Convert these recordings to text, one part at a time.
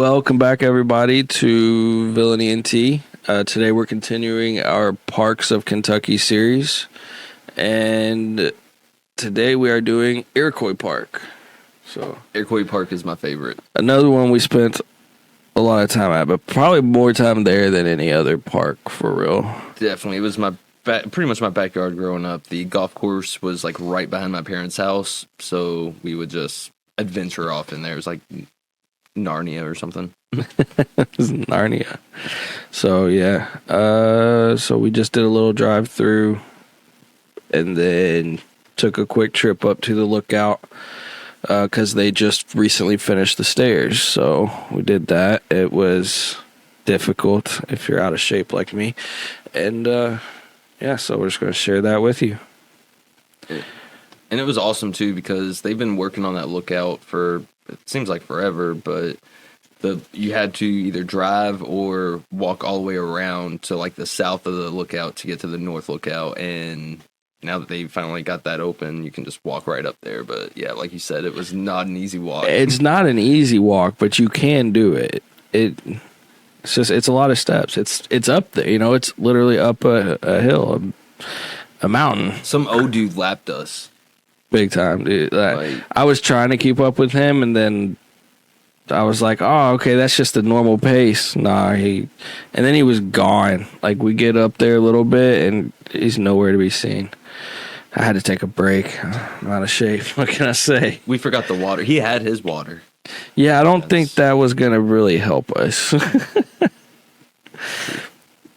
Welcome back, everybody, to Villainy and Tea. Today we're continuing our Parks of Kentucky series, and today we are doing Iroquois Park. So Iroquois Park is my favorite. Another one we spent a lot of time at, but probably more time there than any other park, for real. Definitely. It was pretty much my backyard growing up. The golf course was like right behind my parents' house, so we would just adventure off in there. It was like Narnia or something. Narnia. So yeah. So we just did a little drive through and then took a quick trip up to the lookout because they just recently finished the stairs. So we did that. It was difficult if you're out of shape like me. And yeah, so we're just going to share that with you. And it was awesome too because they've been working on that lookout for, it seems like forever, but you had to either drive or walk all the way around to like the south of the lookout to get to the north lookout. And now that they finally got that open, you can just walk right up there. But yeah, like you said, it was not an easy walk. It's not an easy walk, but you can do it. It's a lot of steps. It's up there, it's literally up a hill, a mountain. Some old dude lapped us. Big time, dude. I was trying to keep up with him, and then I was like, oh, okay, that's just the normal pace. And then he was gone. Like, we get up there a little bit, and he's nowhere to be seen. I had to take a break. I'm out of shape. What can I say? We forgot the water. He had his water. Yeah, I don't think that was going to really help us.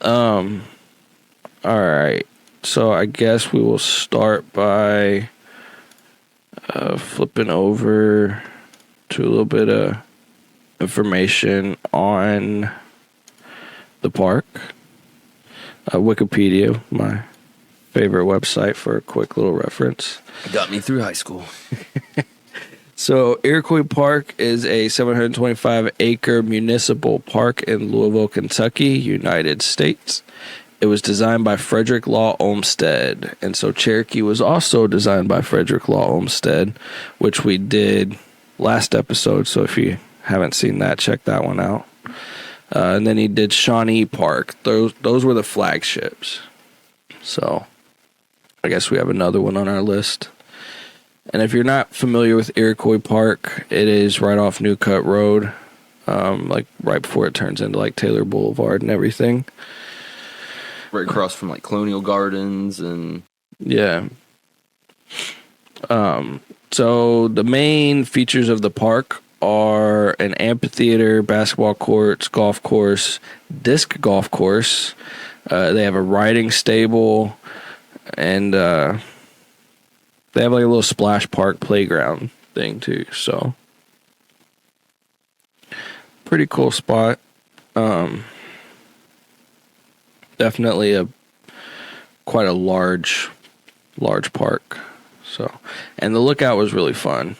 All right. So I guess we will start by flipping over to a little bit of information on the park. Wikipedia, my favorite website for a quick little reference. Got me through high school. So Iroquois Park is a 725-acre municipal park in Louisville, Kentucky, United States. It was designed by Frederick Law Olmsted, and so Cherokee was also designed by Frederick Law Olmsted, which we did last episode, so if you haven't seen that, check that one out. And then he did Shawnee Park. Those were the flagships. So I guess we have another one on our list. And if you're not familiar with Iroquois Park, it is right off New Cut Road, like right before it turns into like Taylor Boulevard and everything. Right across from like Colonial Gardens and yeah. So the main features of the park are an amphitheater, basketball courts, golf course, disc golf course. They have a riding stable, and they have like a little splash park playground thing too. So pretty cool spot. Definitely quite a large park. So, and the lookout was really fun.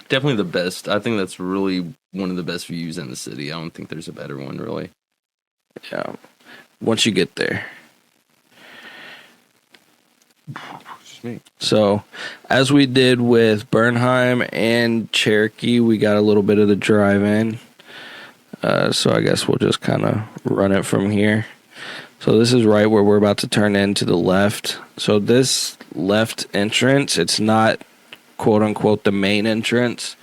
Definitely the best. I think that's really one of the best views in the city. I don't think there's a better one, really. Yeah. Once you get there. So, as we did with Bernheim and Cherokee, we got a little bit of the drive-in. So I guess we'll just kind of run it from here. So this is right where we're about to turn in to the left. So this left entrance, it's not quote-unquote the main entrance,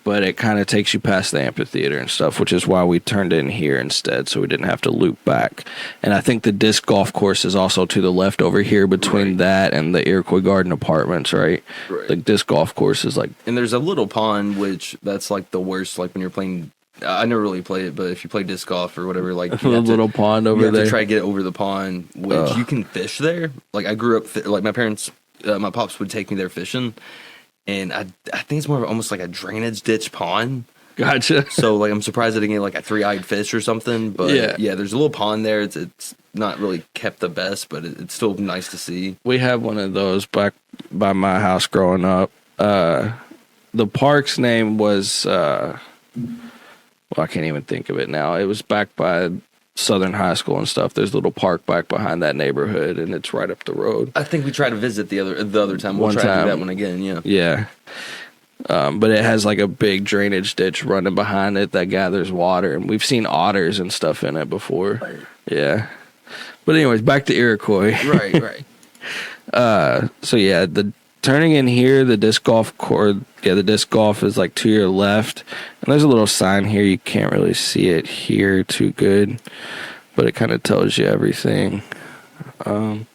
but it kind of takes you past the amphitheater and stuff, which is why we turned in here instead, so we didn't have to loop back. And I think the disc golf course is also to the left over here between that and the Iroquois Garden Apartments, right? The disc golf course is like... And there's a little pond, which that's like the worst, like when you're playing... I never really play it, but if you play disc golf or whatever, like a little pond over there, you have to try to get over the pond, which you can fish there. Like I grew up, like my parents, my pops would take me there fishing, and I think it's more of almost like a drainage ditch pond. Gotcha. So like I'm surprised I didn't get like a 3-eyed fish or something, but yeah, there's a little pond there. It's not really kept the best, but it's still nice to see. We had one of those back by my house growing up. The park's name was. Well, I can't even think of it now. It was back by Southern High School and stuff. There's a little park back behind that neighborhood, and it's right up the road. I think we tried to visit the other time. We'll try to do that one again, yeah. Yeah. But it has like a big drainage ditch running behind it that gathers water, and we've seen otters and stuff in it before. Right. Yeah. But anyways, back to Iroquois. Right. So yeah, the turning in here, the disc golf course, the disc golf is like to your left, and there's a little sign here. You can't really see it here too good, but it kind of tells you everything. And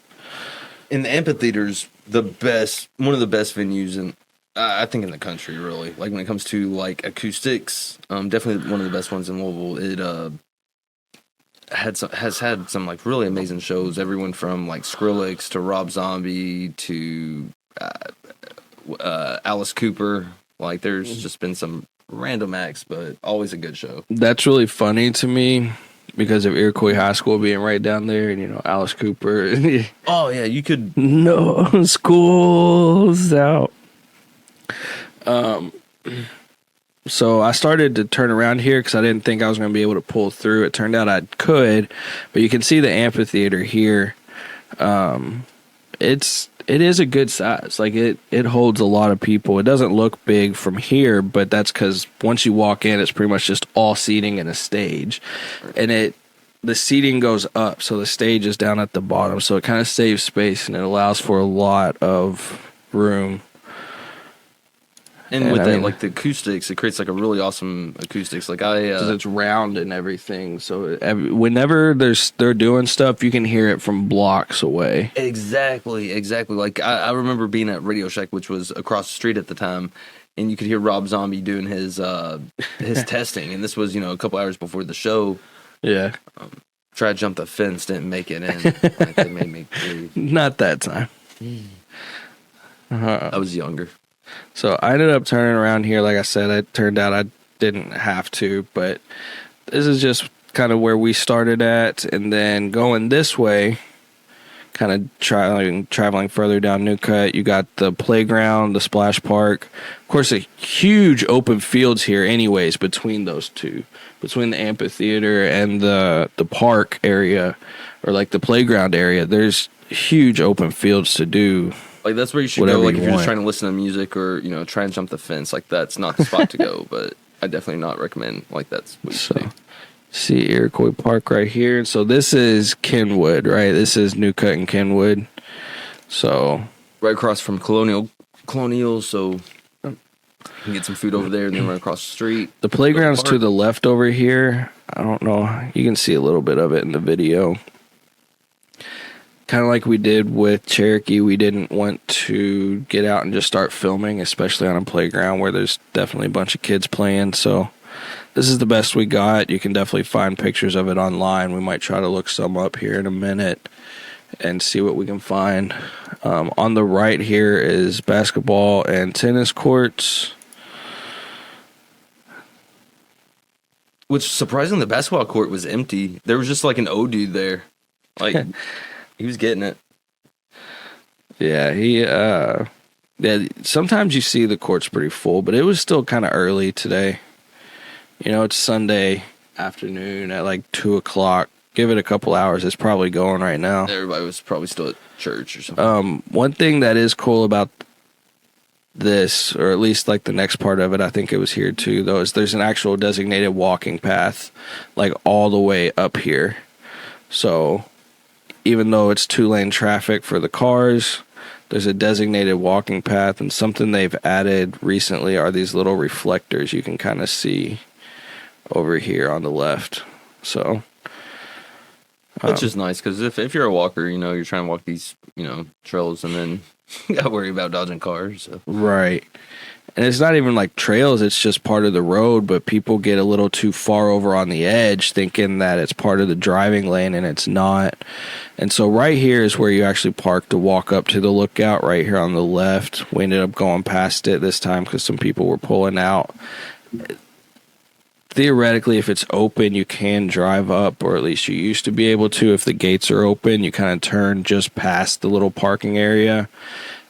the amphitheater's one of the best venues in, I think, in the country. Really, like when it comes to like acoustics, definitely one of the best ones in Louisville. It has had some like really amazing shows. Everyone from like Skrillex to Rob Zombie to Alice Cooper. Like there's just been some random acts, but always a good show. That's really funny to me because of Iroquois High School being right down there, and Alice Cooper. Oh yeah, you could. No, school's out. So I started to turn around here because I didn't think I was going to be able to pull through. It turned out I could, but you can see the amphitheater here. It is a good size. Like it holds a lot of people. It doesn't look big from here, but that's because once you walk in, it's pretty much just all seating and a stage, and the seating goes up, so the stage is down at the bottom, so it kind of saves space and it allows for a lot of room. And with that, like the acoustics, it creates like a really awesome acoustics. Like because it's round and everything, so whenever they're doing stuff, you can hear it from blocks away. Exactly. Like I remember being at Radio Shack, which was across the street at the time, and you could hear Rob Zombie doing his testing, and this was a couple hours before the show. Yeah. Tried to jump the fence, didn't make it in. Like they made me leave. Not that time. I was younger. So I ended up turning around here. Like I said, it turned out I didn't have to, but this is just kind of where we started at. And then going this way, kind of traveling further down New Cut, you got the playground, the splash park. Of course, a huge open fields here anyways between those two. Between the amphitheater and the park area, or like the playground area, there's huge open fields to do. Like that's where you should go. Like if you're just trying to listen to music or try and jump the fence, like that's not the spot to go. But I definitely not recommend like that's what you should do. See Iroquois Park right here. So this is Kenwood, right? This is New Cut and Kenwood. So right across from Colonial. So you can get some food over there and then right across the street. The playground's to the left over here. I don't know. You can see a little bit of it in the video. Kind of like we did with Cherokee, we didn't want to get out and just start filming, especially on a playground where there's definitely a bunch of kids playing. So this is the best we got. You can definitely find pictures of it online. We might try to look some up here in a minute and see what we can find. On the right here is basketball and tennis courts. Which, surprisingly, the basketball court was empty. There was just like an old dude there. Like... He was getting it. Yeah, sometimes you see the court's pretty full, but it was still kind of early today. It's Sunday afternoon at like 2:00. Give it a couple hours. It's probably going right now. Everybody was probably still at church or something. One thing that is cool about this, or at least like the next part of it, I think it was here too, though, is there's an actual designated walking path like all the way up here. So... even though it's 2-lane traffic for the cars, there's a designated walking path, and something they've added recently are these little reflectors you can kind of see over here on the left. So which is nice, because if you're a walker, you're trying to walk these trails, and then you gotta worry about dodging cars. So. Right. And it's not even like trails, it's just part of the road, but people get a little too far over on the edge thinking that it's part of the driving lane, and it's not. And so right here is where you actually park to walk up to the lookout right here on the left. We ended up going past it this time because some people were pulling out. Theoretically, if it's open, you can drive up, or at least you used to be able to. If the gates are open, you kind of turn just past the little parking area.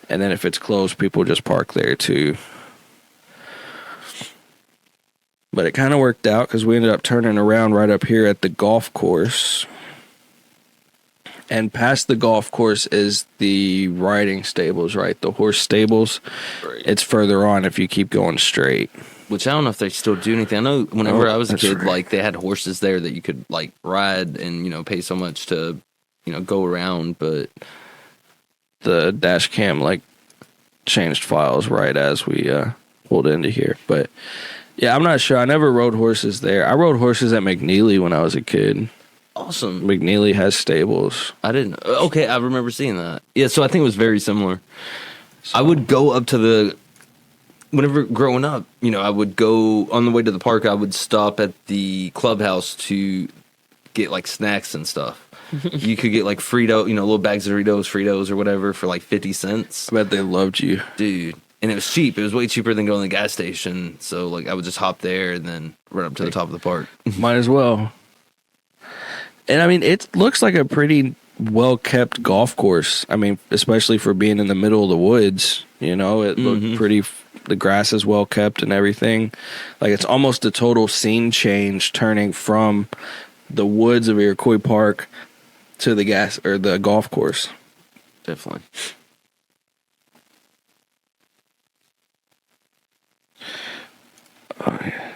And then if it's closed, people just park there too. But it kind of worked out because we ended up turning around right up here at the golf course. And past the golf course is the riding stables, right? The horse stables. Right. It's further on if you keep going straight. Which I don't know if they still do anything. I know whenever I was a that's kid, right. like they had horses there that you could like ride and, you know, pay so much to, you know, go around. But The dash cam like changed files right as we pulled into here. But yeah, I'm not sure. I never rode horses there. I rode horses at McNeely when I was a kid. awesome. McNeely has stables. I didn't. Okay, I remember seeing that. Yeah, so I think it was very similar. I would go up to whenever growing up, you know, I would go on the way to the park. I would stop at the clubhouse to get like snacks and stuff. You could get like Frito, you know, little bags of Fritos or whatever for like 50 cents. I bet they loved you. Dude. And it was cheap. It was way cheaper than going to the gas station. So like I would just hop there and then run up to the top of the park. Might as well. And I mean, it looks like a pretty well kept golf course. I mean, especially for being in the middle of the woods, you know, it looked pretty. The grass is well kept and everything. Like it's almost a total scene change turning from the woods of Iroquois Park to the golf course. Definitely. Oh, yeah.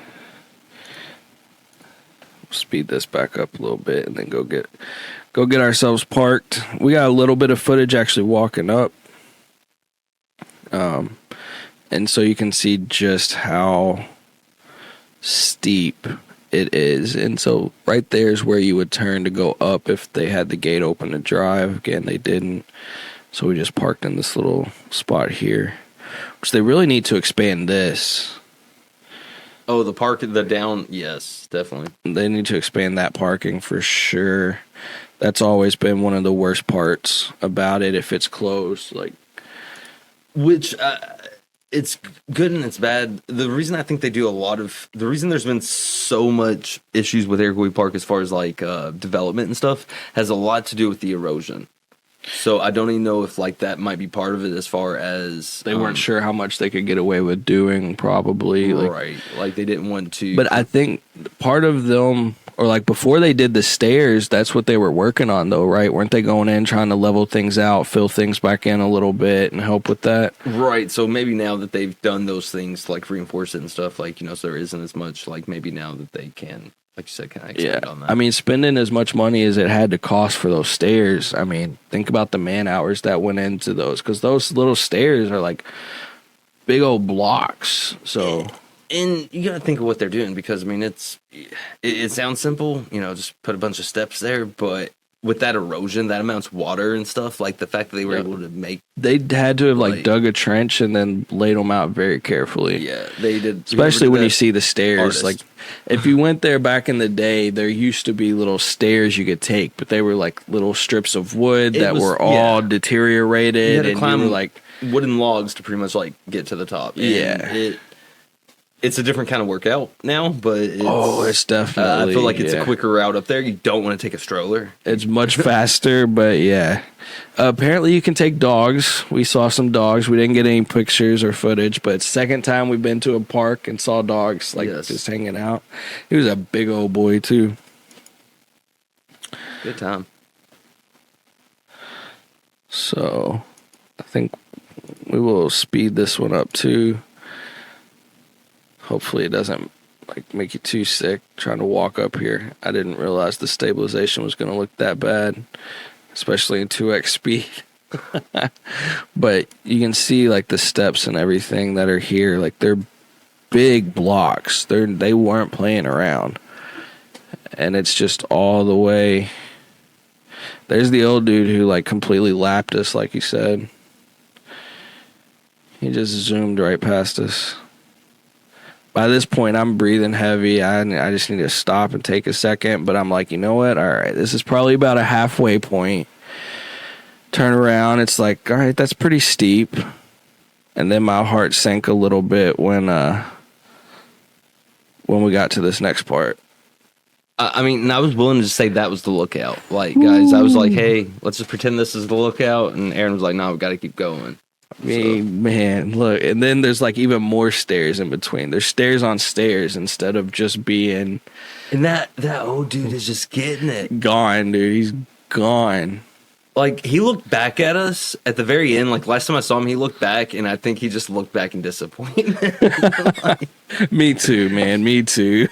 Speed this back up a little bit and then go get ourselves parked. We got a little bit of footage actually walking up. And so you can see just how steep it is. And so right there is where you would turn to go up if they had the gate open to drive. Again, they didn't. So we just parked in this little spot here, which they really need to expand this. Oh, the park, the down, yes, definitely. They need to expand that parking for sure. That's always been one of the worst parts about it if it's closed. Like, which it's good and it's bad. The reason I think they do the reason there's been so much issues with Iroquois Park as far as like development and stuff has a lot to do with the erosion. So I don't even know if like that might be part of it as far as they weren't sure how much they could get away with doing, probably. Right. Like they didn't want to. But I think part of them, or like before they did the stairs, that's what they were working on though, right? Weren't they going in trying to level things out, fill things back in a little bit and help with that? Right. So maybe now that they've done those things, like reinforce it and stuff, like, you know, so there isn't as much, like maybe now that they can, like you said, kind of expand on that. I mean, spending as much money as it had to cost for those stairs. I mean, think about the man hours that went into those, because those little stairs are like big old blocks. So, and you got to think of what they're doing, because I mean, it sounds simple, you know, just put a bunch of steps there, but with that erosion, that amounts of water and stuff, like the fact that they were able to make, they had to have like dug a trench and then laid them out very carefully. Yeah, they did. Especially when you see the stairs. Like if you went there back in the day, there used to be little stairs you could take, but they were like little strips of wood that were all deteriorated, you had to and climb you were like wooden logs to pretty much like get to the top. And it's a different kind of workout now, but it's definitely. I feel like it's a quicker route up there. You don't want to take a stroller. It's much faster, but yeah. Apparently, you can take dogs. We saw some dogs. We didn't get any pictures or footage, but second time we've been to a park and saw dogs just hanging out. He was a big old boy too. Good time. So, I think we will speed this one up too. Hopefully it doesn't like make you too sick trying to walk up here. I didn't realize the stabilization was going to look that bad, especially in 2x speed. But you can see like the steps and everything that are here. Like they're big blocks. They weren't playing around. And it's just all the way. There's the old dude who like completely lapped us, like you said. He just zoomed right past us. By this point, I'm breathing heavy. I just need to stop and take a second. But I'm like, you know what? All right, this is probably about a halfway point. Turn around. It's like, all right, that's pretty steep. And then my heart sank a little bit when we got to this next part. I mean, I was willing to say that was the lookout. Like, guys, I was like, hey, let's just pretend this is the lookout. And Aaron was like, no, we've got to keep going. Man, look, and then there's like even more stairs in between. There's stairs on stairs instead of just being. And that old dude is just getting it. Gone, dude. He's gone. Like, he looked back at us at the very end. Like, last time I saw him, he looked back, and I think he just looked back in disappointment. Like, Me too, man. Me too.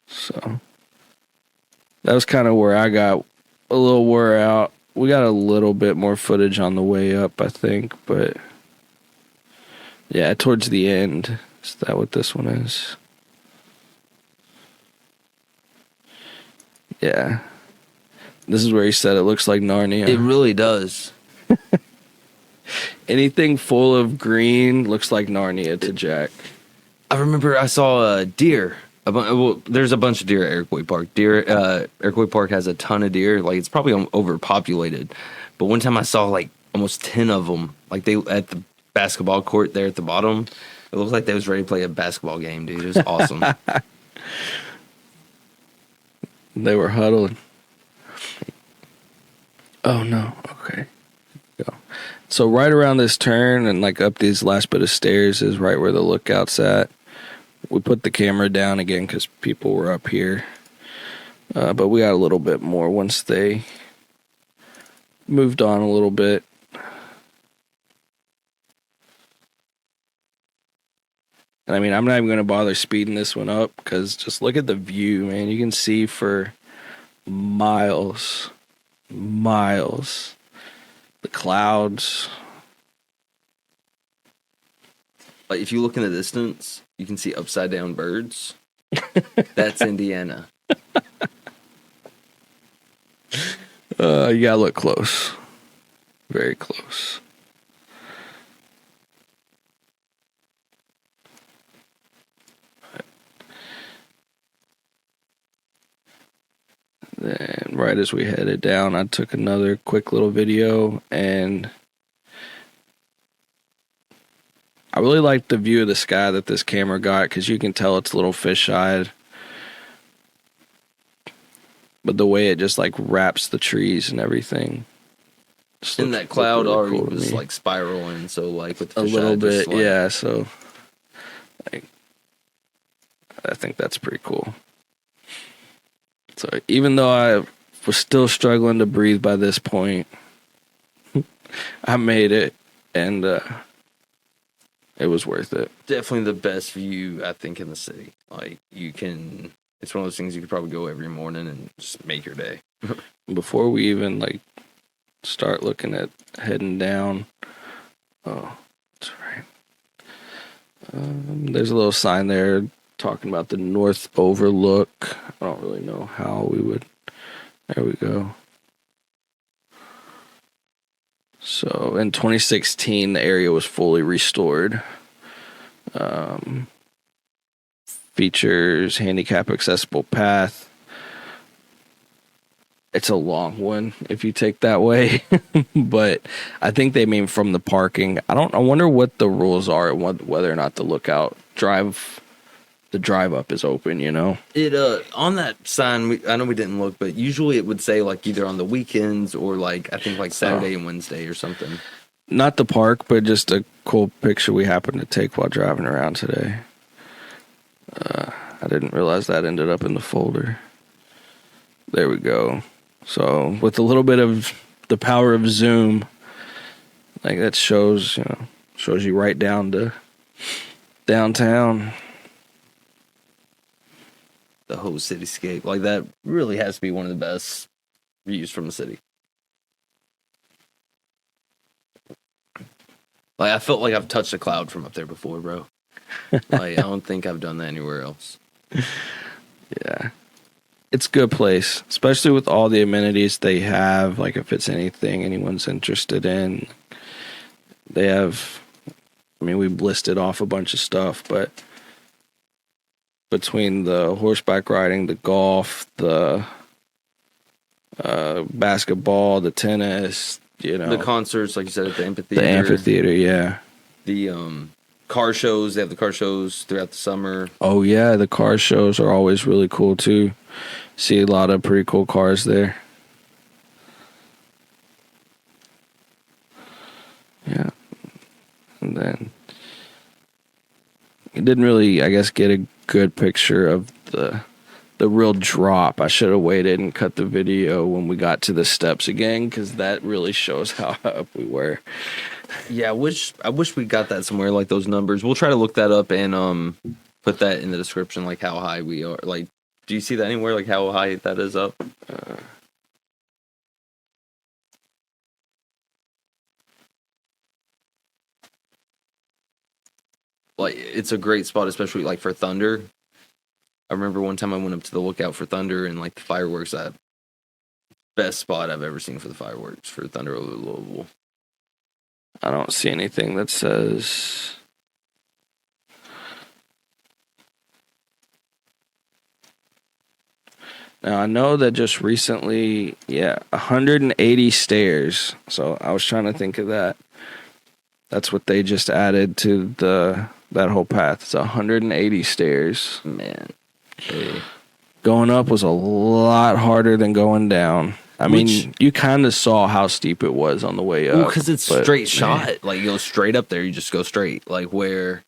So that was kind of where I got a little wore out. We got a little bit more footage on the way up, I think, but yeah, towards the end. Is that what this one is? Yeah. This is where he said it looks like Narnia. it really does. Anything full of green looks like Narnia to Jack. I remember I saw a deer. Well, there's a bunch of deer at Iroquois Park. Iroquois Park has a ton of deer. Like, it's probably overpopulated. But one time I saw like almost 10 of them. Like, they at the basketball court there at the bottom. It looked like they was ready to play a basketball game, dude. It was awesome. They were huddling. Oh no. Okay. Go. So right around this turn and like up these last bit of stairs is right where the lookout's at. We put the camera down again because people were up here. But we got a little bit more once they moved on a little bit. And I mean, I'm not even going to bother speeding this one up because just look at the view, man. You can see for miles. The clouds. Like, if you look in the distance, you can see upside down birds. That's Indiana. You gotta look close. Very close. Then right as we headed down, I took another quick little video, and I really liked the view of the sky that this camera got because you can tell it's a little fish-eyed. But the way it just like wraps the trees and everything. And that cloud really already cool to was me. like spiraling, so like with the A fish little eye, just, bit, like, yeah. So like, I think that's pretty cool. So even though I was still struggling to breathe by this point, I made it, and it was worth it. Definitely the best view, I think, in the city. Like, you can, it's one of those things you could probably go every morning and just make your day. Before we even like start looking at heading down, oh, that's right. There's a little sign there talking about the North Overlook. I don't really know how we would. There we go. So in 2016, the area was fully restored. Features handicap accessible path. It's a long one if you take that way, but I think they mean from the parking. I wonder what the rules are, whether or not the drive up is open, you know? It on that sign, I know we didn't look, but usually it would say like either on the weekends or like I think like Saturday and Wednesday or something. Not the park, but just a cool picture we happened to take while driving around today. I didn't realize that ended up in the folder. There we go. So with a little bit of the power of Zoom, like that shows you right down to downtown. The whole cityscape, like that really has to be one of the best views from the city. Like, I felt like I've touched a cloud from up there before, bro. Like, I don't think I've done that anywhere else. Yeah. It's a good place, especially with all the amenities they have. Like, if it's anything anyone's interested in, they have, I mean, we've listed off a bunch of stuff, but between the horseback riding, the golf, the basketball, the tennis, The concerts, like you said, at the amphitheater. The amphitheater, yeah. The car shows, they have the car shows throughout the summer. Oh, yeah, the car shows are always really cool, too. See a lot of pretty cool cars there. Yeah. And then didn't really, I guess, get a good picture of the real drop. I should have waited and cut the video when we got to the steps again, because that really shows how up we were. Yeah, I wish we got that somewhere, like those numbers. We'll try to look that up and put that in the description, like how high we are. Like, do you see that anywhere? Like how high that is up? Like, it's a great spot, especially like for thunder. I remember one time I went up to the lookout for thunder and like the fireworks. That best spot I've ever seen for the fireworks for thunder over Louisville. I don't see anything that says. Now, I know that just recently, 180 stairs. So I was trying to think of that. That's what they just added to that whole path. It's 180 stairs. Man. Hey. Going up was a lot harder than going down. I mean, you kind of saw how steep it was on the way up. Because it's straight shot. Like, you go straight up there, you just go straight. Like, where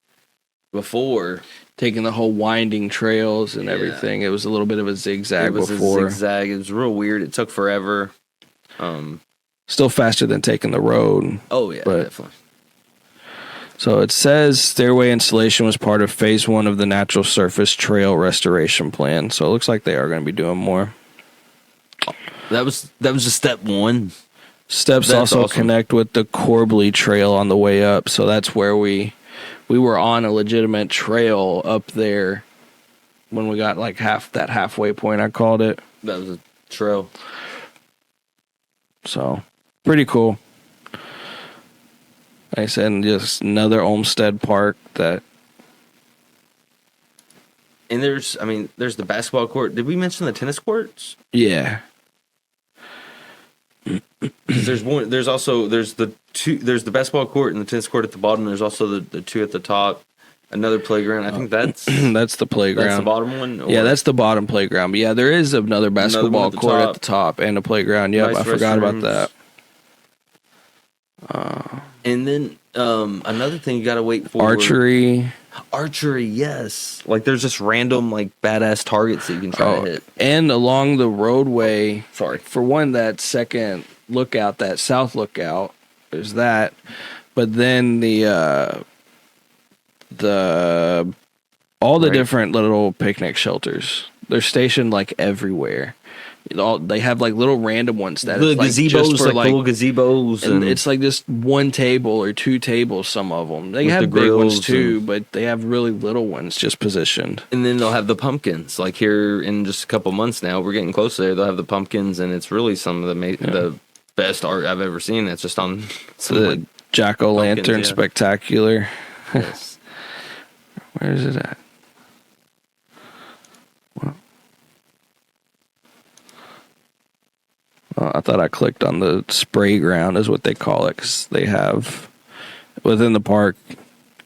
before... Taking the whole winding trails and everything. It was a little bit of a zigzag before. It was a zigzag. It was real weird. It took forever. Still faster than taking the road. Oh, yeah, definitely. So it says stairway installation was part of phase 1 of the natural surface trail restoration plan. So it looks like they are going to be doing more. That was just step 1. Steps also awesome. Connect with the Corbley Trail on the way up. So that's where we were on a legitimate trail up there when we got like that halfway point, I called it. That was a trail. So pretty cool. Like I said, just another Olmsted Park that. And there's the basketball court. Did we mention the tennis courts? Yeah. There's the basketball court and the tennis court at the bottom. There's also the two at the top. Another playground. I think that's that's the playground. That's the bottom one. Yeah, that's the bottom playground. But yeah, there is another basketball court at the top and a playground. Yep, nice. I forgot about that. And then another thing you got to wait for. Archery, yes. Like there's just random like badass targets that you can try to hit. And along the roadway, for one, that second lookout, that south lookout, there's that. But then all the different little picnic shelters, they're stationed like everywhere. They have like little random ones that the gazebos, like little gazebos, and it's like just one table or two tables. Some of them they have big ones too, but they have really little ones just positioned. And then they'll have the pumpkins. Like here in just a couple months now, we're getting close there. They'll have the pumpkins, and it's really some of the best art I've ever seen. It's just on the jack-o'-lantern spectacular. Yes. Where is it at? I thought I clicked on the spray ground, is what they call it, because they have within the park.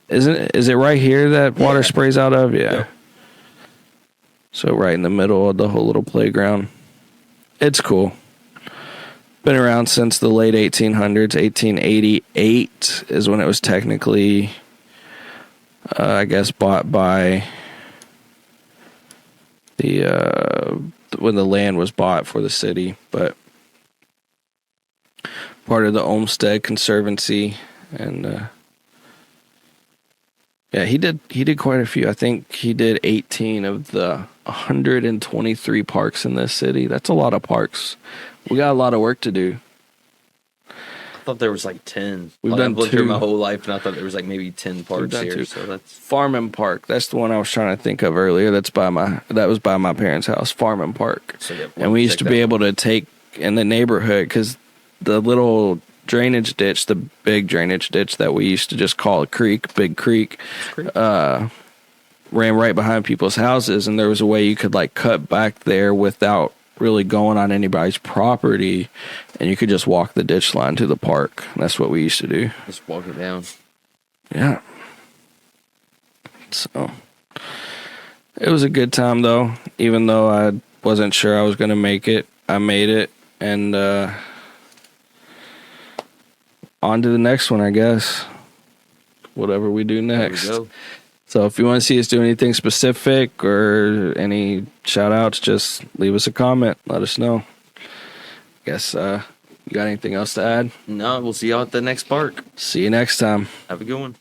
Is it right here that water sprays out of? Yeah. Yep. So right in the middle of the whole little playground. It's cool. Been around since the late 1800s. 1888 is when it was technically, I guess, bought by when the land was bought for the city, but part of the Olmsted Conservancy, and he did quite a few. I think he did 18 of the 123 parks in this city. That's a lot of parks. We got a lot of work to do. I thought there was like 10. I've lived here my whole life, and I thought there was like maybe 10 parks here. So that's Farming Park. That's the one I was trying to think of earlier. That was by my parents' house, Farming Park. So, and we used to be able to take in the neighborhood, because the little drainage ditch, the big drainage ditch that we used to just call a creek, Big Creek, ran right behind people's houses, and there was a way you could like cut back there without really going on anybody's property, and you could just walk the ditch line to the park. And that's what we used to do. Just walk it down. Yeah. So it was a good time though, even though I wasn't sure I was going to make it. I made it, and on to the next one, I guess. Whatever we do next. There we go. So if you want to see us do anything specific or any shout outs, just leave us a comment. Let us know. Guess you got anything else to add? No, we'll see y'all at the next park. See you next time. Have a good one.